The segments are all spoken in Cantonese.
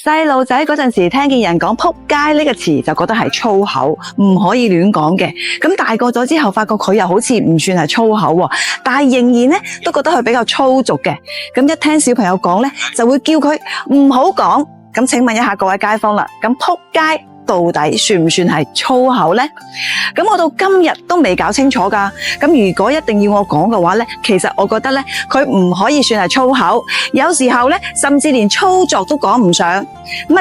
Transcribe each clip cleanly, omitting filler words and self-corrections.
細路仔嗰陣時聽見人講仆街呢個詞就覺得係粗口，唔可以亂講嘅。咁大個咗之後發覺佢又好似唔算係粗口喎，但係仍然咧都覺得佢比較粗俗嘅。咁一聽小朋友講咧，就會叫佢唔好講。咁請問一下各位街坊啦，咁仆街到底算唔算係粗口呢？咁我到今日都未搞清楚㗎。咁如果一定要我講嘅話呢，其實我覺得呢，佢唔可以算係粗口，有時候呢，甚至連粗作都講唔上，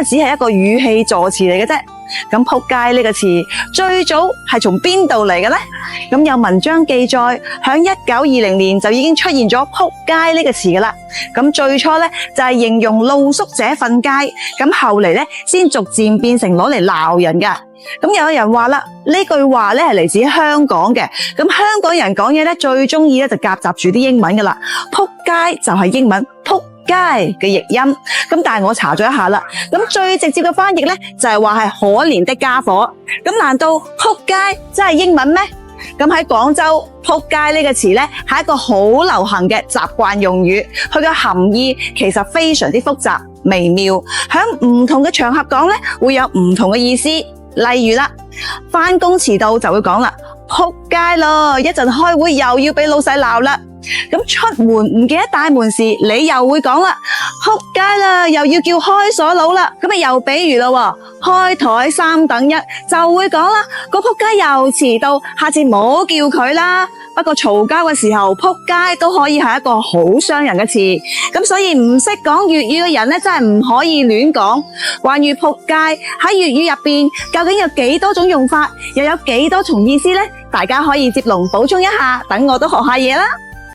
只係一個語氣助詞嚟嘅啫。咁仆街呢個詞最早係從邊度嚟嘅呢？咁有文章記載，響1920年就已經出現咗仆街呢個詞㗎喇。咁最初呢，就係形容露宿者瞓街，咁後嚟呢，先逐漸變成攞嚟鬧人㗎。咁有人話啦，呢句話呢係嚟自香港嘅。咁香港人講嘢呢，最中意呢就夾雜住啲英文㗎喇。仆街就係英文仆街嘅譯音。咁但係我查咗一下啦，咁最直接嘅翻譯呢，就係話係可憐的家伙。咁難道仆街真係英文咩？咁喺廣州，仆街呢個詞呢，係一個好流行嘅習慣用語，佢嘅含義其實非常之複雜微妙，響唔同嘅場合講呢，會有唔同嘅意思。例如啦，返工遲到就會講啦，仆街咯，一陣開會又要俾老細鬧啦。咁出門唔記得帶門匙，你又會講啦，仆街啦，又要叫開鎖佬啦。咁又比如咯，開台3等1就會講啦，個仆街又遲到，下次唔好叫佢啦。不過嘈交嘅時候，仆街都可以係一個好傷人嘅詞。咁所以唔識講粵語嘅人呢，真係唔可以亂講。關於仆街喺粵語入邊究竟有幾多種用法，又有幾多重意思呢？大家可以接龍補充一下，等我都學下嘢啦。